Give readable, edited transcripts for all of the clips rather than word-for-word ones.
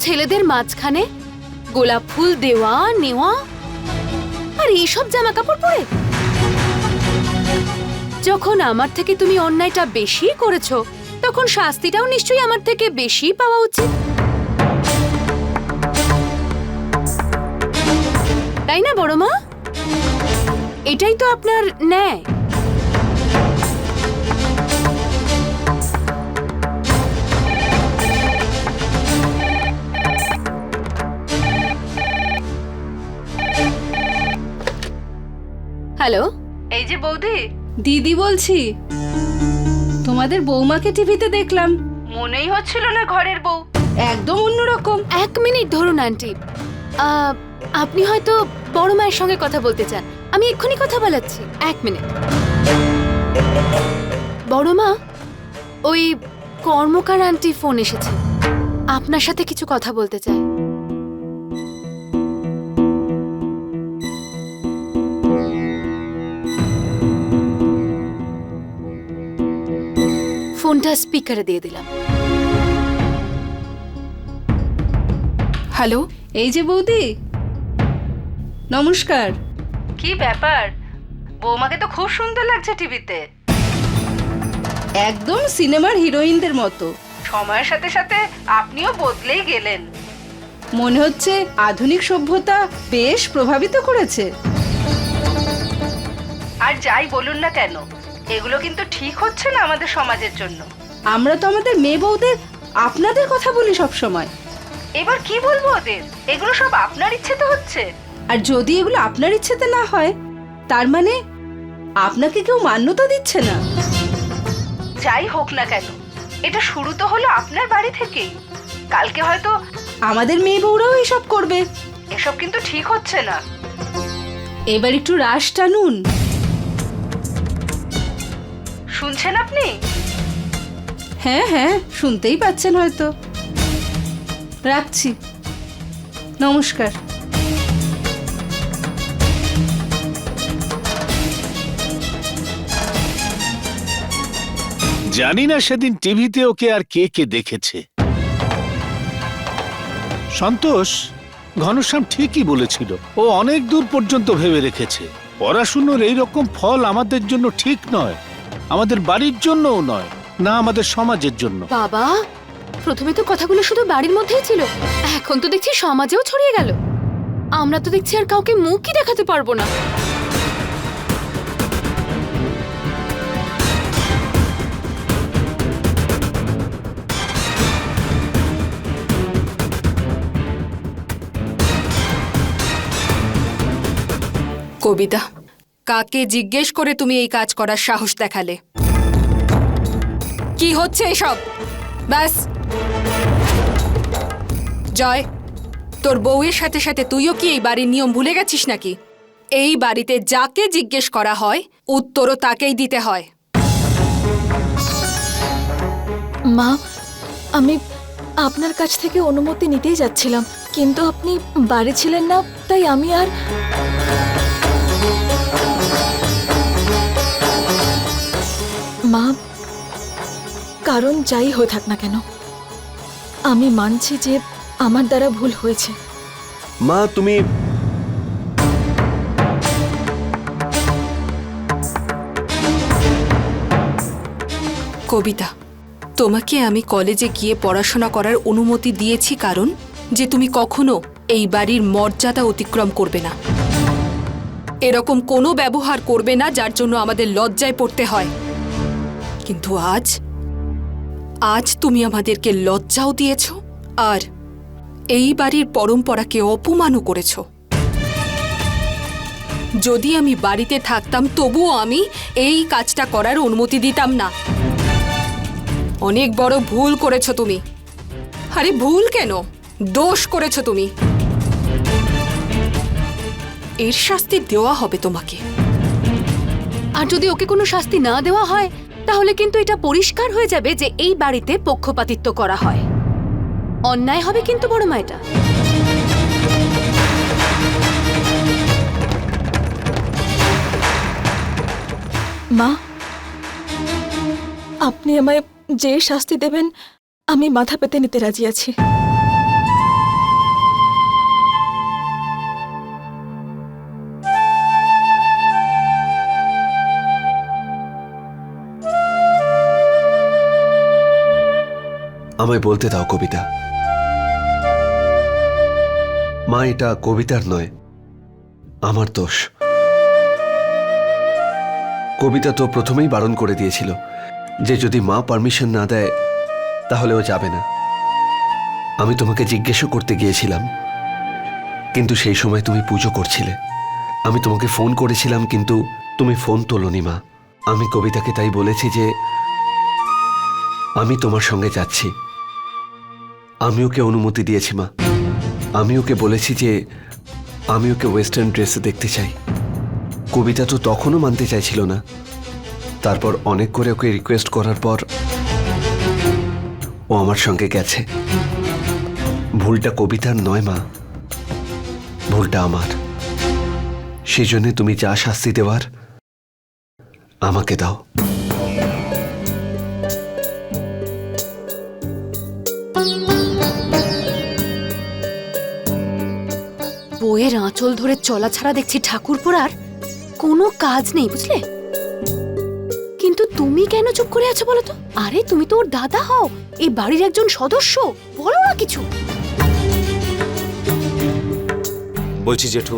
ছেলেদের মাঝখানে গোলাপ ফুল দেওয়া নেওয়া আর এইসব জামা কাপড় পরে? যখন আমার থেকে তুমি অন্যায়টা বেশি করেছো তখন শাস্তিটাও নিশ্চয়ই আমার থেকে বেশি পাওয়া উচিত, তাই না বড় মা? এটাই তো আপনার ন্যায়। হ্যালো, এই যে বৌদি, দিদি বলছি। তোমাদের বৌমাকে টিভিতে দেখলাম, মনেই হচ্ছিল না ঘরের বউ, একদম অন্যরকম। 1 মিনিট ধরুন আন্টি। আপনি হয়তো বড় মায়ের সঙ্গে কথা বলতে চান, আমি এক্ষুনি কথা বলাচ্ছি। 1 মিনিট। বড় মা, ওই কর্মকার আন্টি ফোন এসেছে, আপনার সাথে কিছু কথা বলতে চায়। ফোনটা স্পিকারে দিয়ে দিলাম। হ্যালো, এই যে বৌদি, নমস্কার। কি ব্যাপার, বৌমাকে তো খুব সুন্দর লাগছে টিভিতে, একদম সিনেমার হিরোইনদের মতো। সময়ের সাথে সাথে আপনিও বদলেই গেলেন, মনে হচ্ছে আধুনিক সভ্যতা বেশ প্রভাবিত করেছে। আর যাই বলুন না কেন, এগুলো কিন্তু ঠিক হচ্ছে না আমাদের সমাজের জন্য। আমরা তো আমাদের মেয়ে বউদের আপনাদের কথা বলি সব সময়, এবার কি বলবো ওদের? এগুলো সব আপনার ইচ্ছেতে হচ্ছে, আর যদি এগুলো আপনার ইচ্ছেতে না হয় তার মানে আপনাকে কেউ মান্যতা দিচ্ছে না। যাই হোক না কেন, এটা শুরু তো হলো আপনার বাড়ি থেকেই, কালকে হয়তো আমাদের মেয়ে বউরাও এসব করবে। এসব কিন্তু ঠিক হচ্ছে না, এবার একটু রাশ টানুন। শুনছেন আপনি? হ্যাঁ হ্যাঁ, শুনতেই পাচ্ছেন হয়তো। রাখছি, নমস্কার। জানি না সেদিন টিভিতে ওকে আর কে কে দেখেছে। সন্তোষ, ঘনশ্যাম ঠিকই বলেছিল, ও অনেক দূর পর্যন্ত ভেবে রেখেছে। পড়াশুনোর এইরকম ফল আমাদের জন্য ঠিক নয়, আমাদের বাড়ির জন্যও নয়, না আমাদের সমাজের জন্য। বাবা, প্রথমে তো কথাগুলো শুধু বাড়ির মধ্যেই ছিল, এখন তো দেখছি সমাজেও ছড়িয়ে গেল। আমরা তো দেখছি আর কাউকে মুখই দেখাতে পারবো না। কবিতা, কাকে জিজ্ঞেস করে তুমি এই কাজ করার সাহস দেখালে? কি হচ্ছে এসব? ব্যাস, জয়, তোর বউয়ের সাথে সাথে তুইও কি এই বাড়ির নিয়ম ভুলে গেছিস নাকি? এই বাড়িতে যাকে জিজ্ঞেস করা হয় উত্তরও তাকেই দিতে হয়। মা, আমি আপনার কাছ থেকে অনুমতি নিতেই যাচ্ছিলাম, কিন্তু আপনি বাড়ি ছিলেন না, তাই আমি আর... মা, কারণ যাই হয়ে থাক না কেন, আমি মানছি যে আমার দ্বারা ভুল হয়েছে। মা, তুমি কবিতা, তোমাকে আমি কলেজে গিয়ে পড়াশোনা করার অনুমতি দিয়েছি কারণ যে তুমি কখনো এই বাড়ির মর্যাদা অতিক্রম করবে না, এরকম কোনো ব্যবহার করবে না যার জন্য আমাদের লজ্জায় পড়তে হয়। কিন্তু আজ তুমি আমাদেরকে লজ্জাও দিয়েছ আর এই বাড়ির পরম্পরাকে অপমানও করেছ। যদি আমি বাড়িতে থাকতাম তবুও আমি এই কাজটা করার অনুমতি দিতাম না। অনেক বড় ভুল করেছো তুমি। আরে ভুল কেন, দোষ করেছো তুমি। এর শাস্তি দেওয়া হবে তোমাকে। আর যদি ওকে কোনো শাস্তি না দেওয়া হয় তাহলে কিন্তু এটা পরিষ্কার হয়ে যাবে যে এই বাড়িতে পক্ষপাতিত্ব করা হয়। অন্যায় হবে কিন্তু বড় মা এটা। মা, আপনি আমায় যে শাস্তি দেবেন আমি মাথা পেতে নিতে রাজি আছি। আমায় বলতে দাও কবিতা। মা, এটা কবিতার নয়, আমার দোষ। কবিতা তো প্রথমেই বারণ করে দিয়েছিল যে যদি মা পারমিশন না দেয় তাহলে ও যাবে না। আমি তোমাকে জিজ্ঞেসও করতে গিয়েছিলাম, কিন্তু সেই সময় তুমি পুজো করছিলে। আমি তোমাকে ফোন করেছিলাম, কিন্তু তুমি ফোন তোলোনি মা। আমি কবিতাকে তাই বলেছি যে আমি তোমার সঙ্গে যাচ্ছি। আমি ওকে অনুমতি দিয়েছি মা। আমি ওকে বলেছি যে আমি ওকে ওয়েস্টার্ন ড্রেসে দেখতে চাই। কবিতা তো তখনও মানতে চাইছিল না। তারপর অনেক করে ওকে রিকোয়েস্ট করার পর ও আমার সঙ্গে গেছে। ভুলটা কবিতার নয় মা, ভুলটা আমার। সেই জন্য তুমি যা শাস্তি দেওয়ার আমাকে দাও। বইয়ের আঁচল ধরে চলা ছাড়া দেখছি ঠাকুরপোড়ার কোনো কাজ নেই, বুঝলে? কিন্তু তুমি কেন চুপ করে আছো বলো তো? আরে তুমি তো ওর দাদা হও, এই বাড়ির একজন সদস্য, বলো না কিছু। বলছি জেঠু,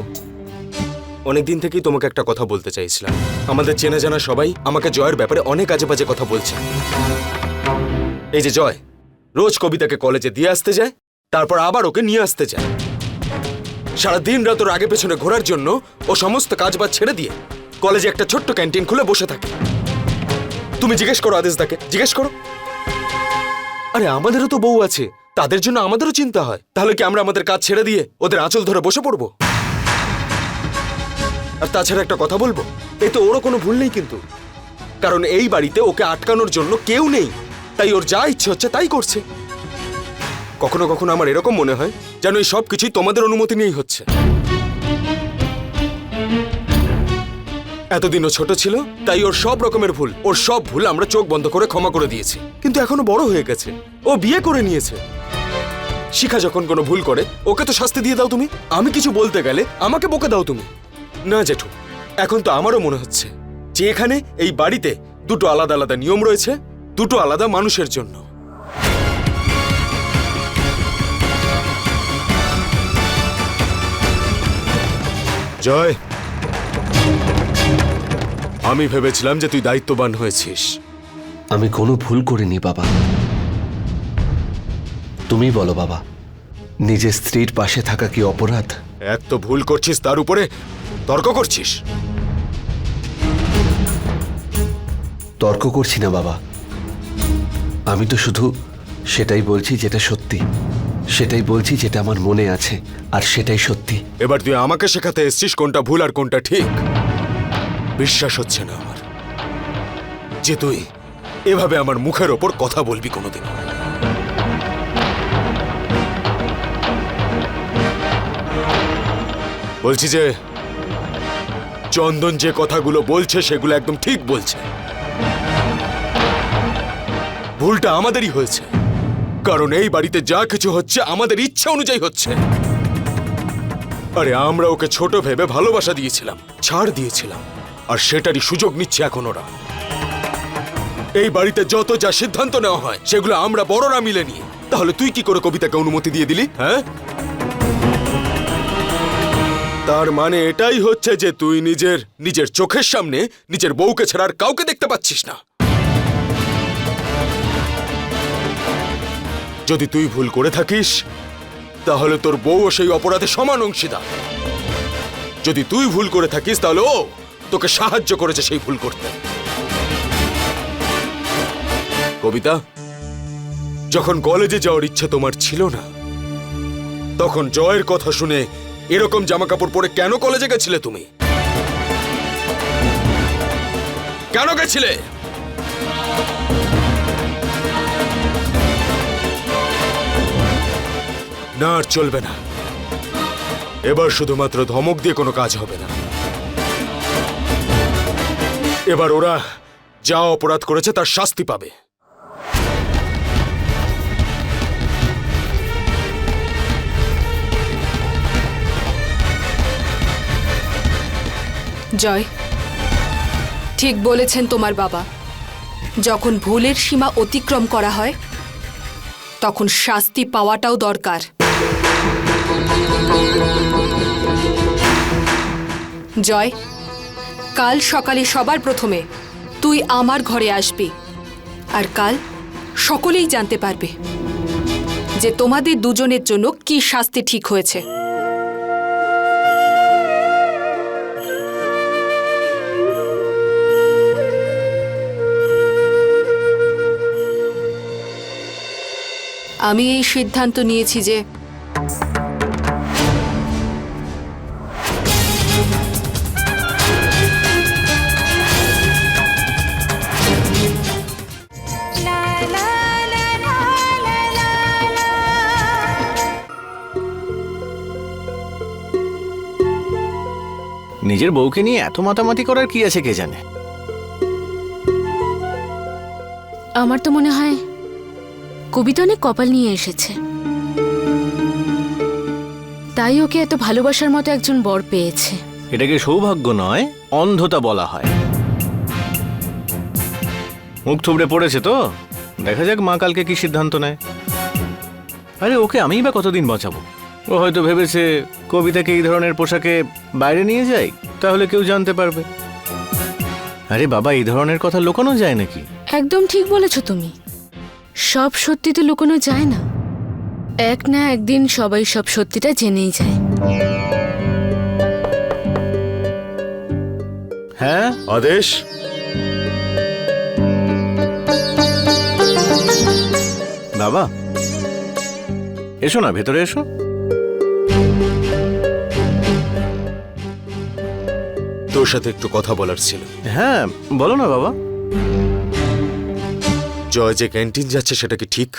অনেকদিন থেকেই তোমাকে একটা কথা বলতে চাইছিলাম। আমাদের চেনা জানা সবাই আমাকে জয়ের ব্যাপারে অনেক আজে বাজে কথা বলছে। এই যে জয় রোজ কবিতাকে কলেজে দিয়ে আসতে যায়, তারপর আবার ওকে নিয়ে আসতে যায়। সারা দিন রাত ওর আগে পেছনে ঘোরার জন্য ও সমস্ত কাজবাজ ছেড়ে দিয়ে কলেজে একটা ছোট্ট ক্যান্টিন খুলে বসে থাকে। তুমি জিজ্ঞেস করো আদেশদাকে, জিজ্ঞেস করো। আরে আমাদেরও তো বউ আছে, তাদের জন্য আমাদেরও চিন্তা হয়। তাহলে কি আমরা আমাদের কাজ ছেড়ে দিয়ে ওদের আঁচল ধরে বসে পড়বো? আর তাছাড়া একটা কথা বলবো, এই তো ওরও কোনো ভুল নেই কিন্তু, কারণ এই বাড়িতে ওকে আটকানোর জন্য কেউ নেই, তাই ওর যা ইচ্ছে হচ্ছে তাই করছে। কখনো কখনো আমার এরকম মনে হয় যেন এই সব কিছুই তোমাদের অনুমতি নিয়েই হচ্ছে। এতদিন ও ছোট ছিল তাই ওর সব রকমের ভুল, ওর সব ভুল আমরা চোখ বন্ধ করে ক্ষমা করে দিয়েছি। কিন্তু এখনো বড় হয়ে গেছে, ও বিয়ে করে নিয়েছে। শিখা যখন কোনো ভুল করে ওকে তো শাস্তি দিয়ে দাও তুমি, আমি কিছু বলতে গেলে আমাকে বকে দাও তুমি। না জেঠু, এখন তো আমারও মনে হচ্ছে যে এখানে এই বাড়িতে দুটো আলাদা আলাদা নিয়ম রয়েছে, দুটো আলাদা মানুষের জন্য। জয়, আমি ভেবেছিলাম যে তুই দায়িত্ববান হয়েছিস। আমি কোনো ভুল করিনি বাবা। তুমি বলো বাবা, নিজের স্ত্রীর পাশে থাকা কি অপরাধ? এত ভুল করছিস তার উপরে তর্ক করছিস। তর্ক করছি না বাবা, আমি তো শুধু সেটাই বলছি যেটা সত্যি, সেটাই বলছি যেটা আমার মনে আছে, আর সেটাই সত্যি। এবার তুই আমাকে শেখাতে এসছিস কোনটা ভুল আর কোনটা ঠিক। বিশ্বাস হচ্ছে না আমার যে তুই এভাবে আমার মুখের ওপর কথা বলবি কোনোদিন। বলছি যে চন্দন যে কথাগুলো বলছে সেগুলো একদম ঠিক বলছে। ভুলটা আমাদেরই হয়েছে, কারণ এই বাড়িতে যা কিছু হচ্ছে আমাদের ইচ্ছা অনুযায়ী হচ্ছে। আরে আমরা ওকে ছোট ভেবে ভালোবাসা দিয়েছিলাম, ছাড় দিয়েছিলাম, আর সেটারই সুযোগ নিচ্ছে এখন ওরা। এই বাড়িতে যত যা সিদ্ধান্ত নেওয়া হয় সেগুলো আমরা বড়রা মিলে নিয়ে। তাহলে তুই কি করে কবিতাকে অনুমতি দিয়ে দিলি? হ্যাঁ, তার মানে এটাই হচ্ছে যে তুই নিজের চোখের সামনে নিজের বউকে ছাড়া আর কাউকে দেখতে পাচ্ছিস না। যদি তুই ভুল করে থাকিস তাহলে তোর বউও সেই অপরাধে সমান অংশীদার। যদি তুই ভুল করে থাকিস তাহলে ও তোকে সাহায্য করেছে সেই ভুল করতে। কবিতা, যখন কলেজে যাওয়ার ইচ্ছা তোমার ছিল না, তখন জয়ের কথা শুনে এরকম জামা কাপড় পরে কেন কলেজে গেছিলে তুমি? কেন গেছিলে? না, আর চলবে না। এবার শুধুমাত্র ধমক দিয়ে কোনো কাজ হবে না। এবার ওরা যা অপরাধ করেছে তার শাস্তি পাবে। জয়, ঠিক বলেছেন তোমার বাবা। যখন ভুলের সীমা অতিক্রম করা হয় তখন শাস্তি পাওয়াটাও দরকার। জয়, কাল সকালে সবার প্রথমে তুই আমার ঘরে আসবি, আর কাল সকলেই জানতে পারবে যে তোমাদের দুজনের জন্য কি শাস্তি ঠিক হয়েছে। আমি এই সিদ্ধান্ত নিয়েছি যে নিজের বউকে নিয়ে এত মাতামাতি করার কি আছে কে জানে। আমার তো মনে হয় কবিতা অনেক কপাল নিয়ে এসেছে, তাই ওকে এত ভালোবাসার মতো একজন বর পেয়েছে। এটাকে সৌভাগ্য নয়, অন্ধতা বলা হয়। মুখ থুবড়ে পড়েছে তো, দেখা যাক মা কালকে কি সিদ্ধান্ত নেয়। আরে ওকে আমিই বা কতদিন বাঁচাবো। ও হয়তো ভেবেছে কবিতাকে এই ধরনের পোশাকে বাইরে নিয়ে যাই, তাহলে কেউ জানতে পারবে। আরে বাবা, এই ধরনের কথা লুকানো যায় নাকি? একদম ঠিক বলেছ তুমি, সব সত্যি তো লুকোনো যায় না। এক না একদিন সবাই সব সত্যিটা জেনেই যায়। হ্যাঁ, আদেশ, বাবা এসো না, ভেতরে এসো। তোর সাথে একটু কথা বলার ছিল। হ্যাঁ বলো না বাবা। জয় যে ক্যান্টিন যাচ্ছে সেটা কি ঠিক?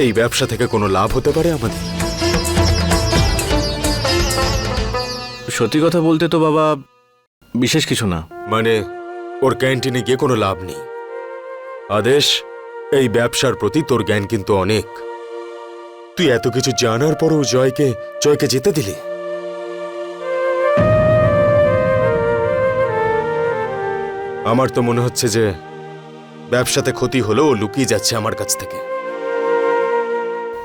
এই ব্যবসা থেকে কোনো লাভ হতে পারে আমাদের? সত্যি কথা বলতে তো বাবা বিশেষ কিছু না। মানে ওর ক্যান্টিনে গিয়ে কোনো লাভ নেই। আদেশ, এই ব্যবসার প্রতি তোর জ্ঞান কিন্তু অনেক। তুই এত কিছু জানার পরও জয়কে যেতে দিলি। আমার তো মনে হচ্ছে যে ব্যবসাতে ক্ষতি হলেও ও লুকিয়ে যাচ্ছে আমার কাছ থেকে।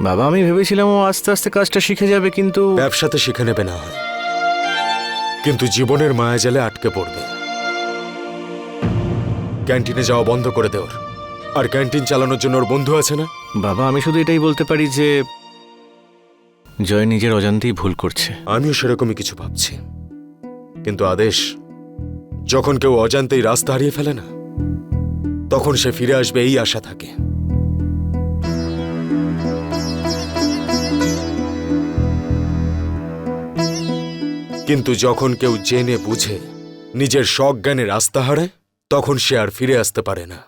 বাবা আমি ভেবেছিলাম ও আস্তে আস্তে কাজটা শিখে যাবে, কিন্তু ব্যবসাতে শিখে নেবে না হয়, কিন্তু জীবনের মায়াজালে আটকে পড়বে। ক্যান্টিনে যাওয়া বন্ধ করে দেওয়ার, আর ক্যান্টিন চালানোর জন্য ওর বন্ধু আছে না? বাবা আমি শুধু এটাই বলতে পারি যে জয় নিজের অজান্তেই ভুল করছে। আমিও সেরকমই কিছু ভাবছি, কিন্তু আদেশ, যখন কেউ অজান্তেই রাস্তা হারিয়ে ফেলে না, তখন সে ফিরে আসবে এই আশা থাকে। কিন্তু যখন কেউ জেনে বুঝে নিজের সজ্ঞানে রাস্তা হারায়, তখন সে আর ফিরে আসতে পারে না।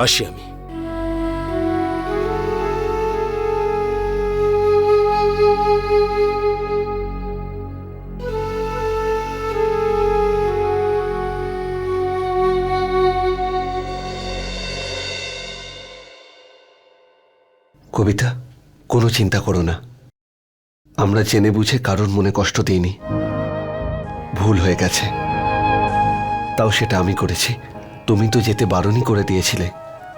আসি আমি। কবিতা, কোনো চিন্তা করো না। আমরা জেনে বুঝে কারোর মনে কষ্ট দিইনি। ভুল হয়ে গেছে, তাও সেটা আমি করেছি। তুমি তো যেতে বারণই করে দিয়েছিলে,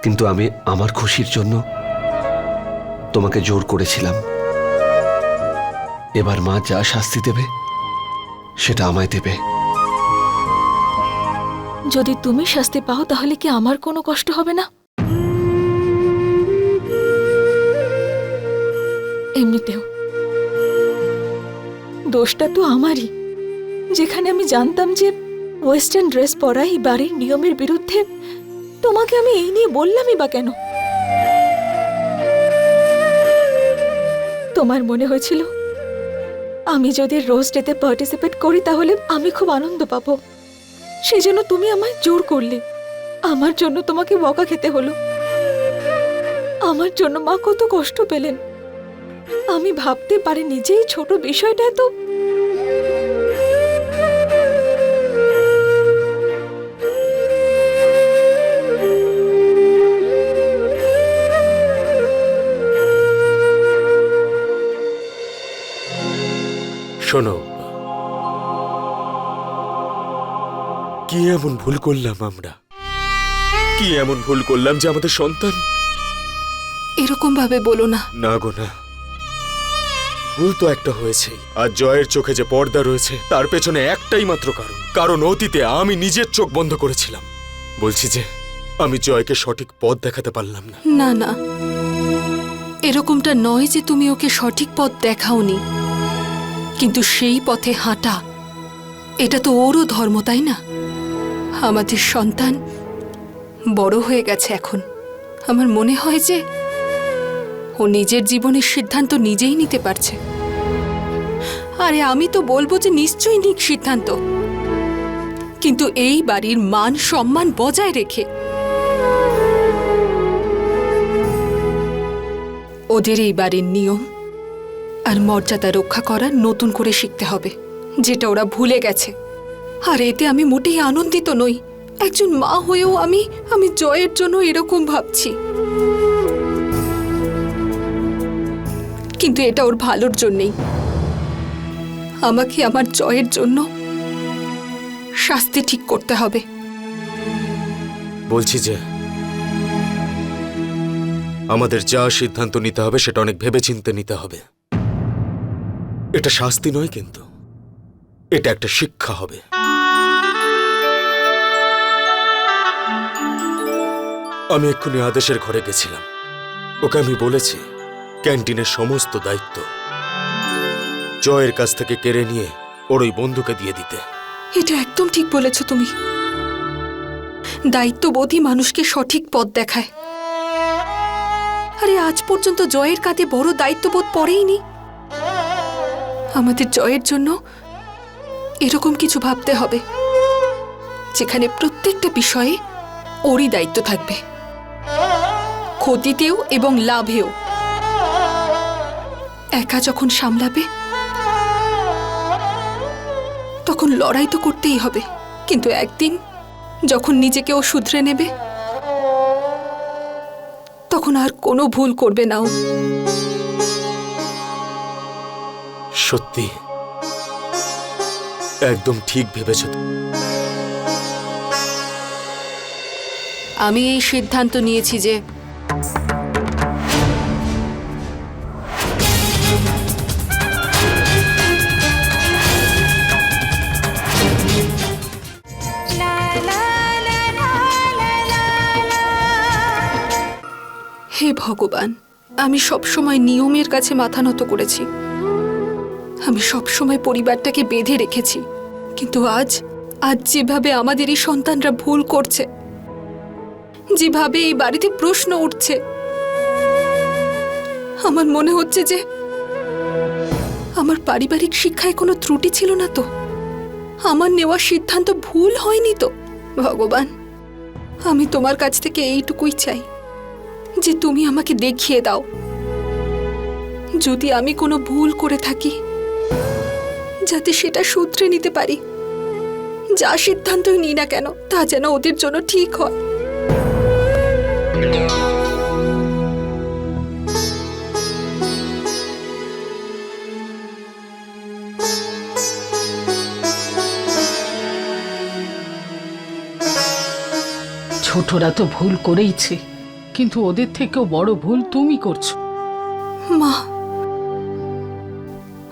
কিন্তু আমি আমার খুশির জন্য তোমাকে জোর করেছিলাম। এবার মা যা শাস্তি দেবে সেটা আমায় দেবে। যদি তুমি শাস্তি পাও তাহলে কি আমার কোনো কষ্ট হবে না? এমনিতেও দোষটা তো আমারই, যেখানে আমি জানতাম যে ওয়েস্টার্ন ড্রেস পরা এই বাড়ির নিয়মের বিরুদ্ধে। তোমাকে আমি এই নিয়ে বললামই বা কেন? তোমার মনে হয়েছিল আমি যদি রোজ ডেতে পার্টিসিপেট করি তাহলে আমি খুব আনন্দ পাবো, সেই জন্য তুমি আমায় জোর করলে। আমার জন্য তোমাকে বকা খেতে হলো। আমার জন্য মা কত কষ্ট পেলেন। আমি ভাবতে পারিনি যে এই ছোট বিষয়টা তো। শোনো, কি এমন ভুল করলাম আমরা? কি এমন ভুল করলাম যে আমাদের সন্তান? এরকম ভাবে বলো না। না গো না, ভুল তো একটা হয়েছেই। আর জয়ের চোখে যে পর্দা রয়েছে তার পেছনে একটাই মাত্র কারণ অতীতে আমি নিজের চোখ বন্ধ করেছিলাম। বলছি যে আমি জয়কে সঠিক পথ দেখাতে পারলাম না। না না, এরকমটা নয় যে তুমি ওকে সঠিক পথ দেখাওনি, কিন্তু সেই পথে হাঁটা এটা তো ওরও ধর্ম, তাই না? আমাদের সন্তান বড় হয়ে গেছে এখন। আমার মনে হয় যে ও নিজের জীবনের সিদ্ধান্ত নিজেই নিতে পারছে। আরে আমি তো বলবো যে নিশ্চয়ই নিক সিদ্ধান্ত, কিন্তু এই বাড়ির মান সম্মান বজায় রেখে। ওদের এই বাড়ির নিয়ম আর মর্যাদা রক্ষা করা নতুন করে শিখতে হবে, যেটা ওরা ভুলে গেছে। আর এতে আমি মোটেই আনন্দিত নই। একজন মা হয়েও আমি জয়ের জন্য এরকম ভাবছি, কিন্তু এটা ওর ভালোর জন্যেই। আমাকে আমার জয়ের জন্য শাস্তি ঠিক করতে হবে। বলছি যে আমাদের যা সিদ্ধান্ত নিতে হবে সেটা অনেক ভেবেচিন্তে নিতে হবে। এটা শাস্তি নয়, কিন্তু এটা একটা শিক্ষা হবে। আমি এক্ষুনি আদেশের ঘরে গেছিলাম। ওকে আমি বলেছি ক্যান্টিনের সমস্ত দায়িত্ব জয়ের কাছ থেকে কেড়ে নিয়ে ওর ওই বন্ধুকে দিয়ে দিতে। এটা একদম ঠিক বলেছ তুমি। দায়িত্ববোধই মানুষকে সঠিক পথ দেখায়। আরে আজ পর্যন্ত জয়ের কাঁধে বড় দায়িত্ববোধ পড়েইনি। আমাদের জয়ের জন্য এরকম কিছু ভাবতে হবে, যেখানে প্রত্যেকটা বিষয়ে ওরই দায়িত্ব থাকবে, ক্ষতিতেও এবং লাভেও। একা যখন সামলাবে তখন লড়াই তো করতেই হবে, কিন্তু একদিন যখন নিজেকে ও শুধরে নেবে তখন আর কোনো ভুল করবে না ও। সত্যি একদম ঠিক ভেবেছ। আমি এই সিদ্ধান্ত নিয়েছি যে হে ভগবান, আমি সবসময় নিয়মের কাছে মাথা নত করেছি। আমি সবসময় পরিবারটাকে বেঁধে রেখেছি, কিন্তু আজ যেভাবে আমাদের এই সন্তানরা ভুল করছে, যেভাবে এই বাড়িতে প্রশ্ন উঠছে, আমার মনে হচ্ছে যে আমার পারিবারিক শিক্ষায় কোনো ত্রুটি ছিল না তো, আমার নেওয়া সিদ্ধান্ত ভুল হয়নি তো। ভগবান, আমি তোমার কাছ থেকে এইটুকুই চাই যে তুমি আমাকে দেখিয়ে দাও, যদি আমি কোনো ভুল করে থাকি যাতে সেটা শুধরে নিতে পারি। যা সিদ্ধান্তই নিই না কেন তা যেন ওদের জন্য ঠিক হয়। ছোটরা তো ভুল করেইছে, কিন্তু ওদের থেকেও বড় ভুল তুমি করছো। মা,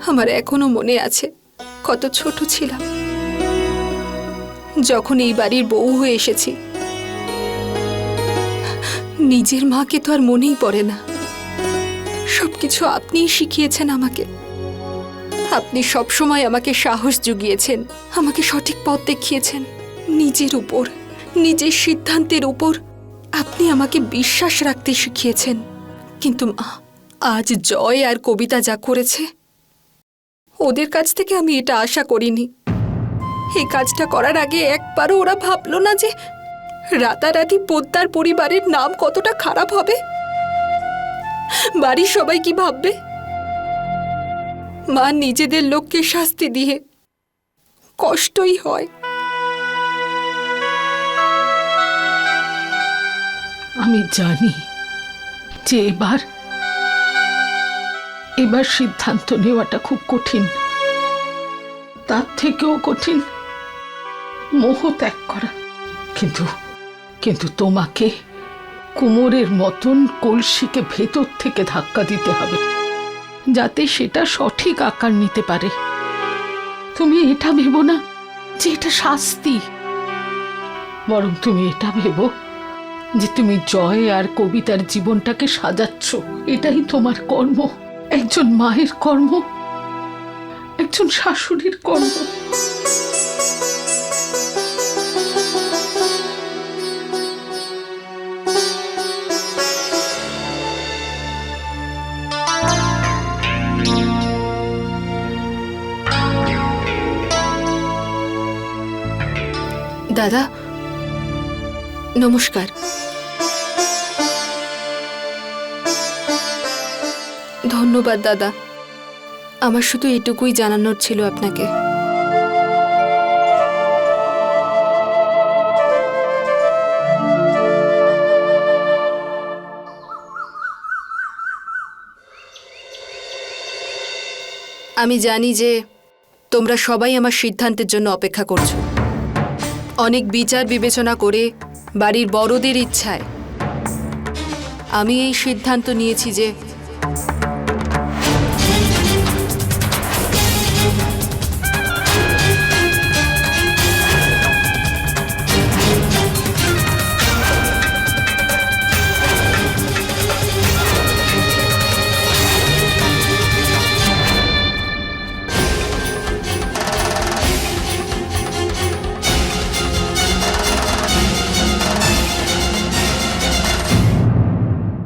আমার এখনো মনে আছে কত ছোট ছিলাম যখন এই বাড়ির বউ হয়ে এসেছি। নিজের মাকে তো আর মনেই পড়ে না। সবকিছু আপনিই শিখিয়েছেন আমাকে। আপনি সবসময় আমাকে সাহস জুগিয়েছেন, আমাকে সঠিক পথ দেখিয়েছেন। নিজের উপর, নিজের সিদ্ধান্তের উপর আপনি আমাকে বিশ্বাস রাখতে শিখিয়েছেন। কিন্তু মা, আজ জয় আর কবিতা যা করেছে, ওদের কাছ থেকে আমি এটা আশা করিনি। এই কাজটা করার আগে একবারও ওরা ভাবলো না যে রাতারাতি পোদ্দার পরিবারের নাম কতটা খারাপ হবে, বাড়ির সবাই কি ভাববে। মা, নিজেদের লোককে শাস্তি দিয়ে কষ্টই হয়। আমি জানি যে এবার সিদ্ধান্ত নেওয়াটা খুব কঠিন, তার থেকেও কঠিন মোহ ত্যাগ করা। কিন্তু কিন্তু তোমাকে কুমোরের মতন কলসিকে ভেতর থেকে ধাক্কা দিতে হবে, যাতে সেটা সঠিক আকার নিতে পারে। তুমি এটা ভেবো না যে এটা শাস্তি, বরং তুমি এটা ভেবো যে তুমি জয় আর কবিতার জীবনটাকে সাজাচ্ছ। এটাই তোমার কর্ম, একজন মায়ের কর্ম, একজন শাশুড়ির কর্ম। দাদা নমস্কার। ধন্যবাদ দাদা, আমার শুধু এটুকুই জানানোর ছিল আপনাকে। আমি জানি যে তোমরা সবাই আমার সিদ্ধান্তের জন্য অপেক্ষা করছো। অনেক বিচার বিবেচনা করে বাড়ির বড়দের ইচ্ছায় আমি এই সিদ্ধান্ত নিয়েছি যে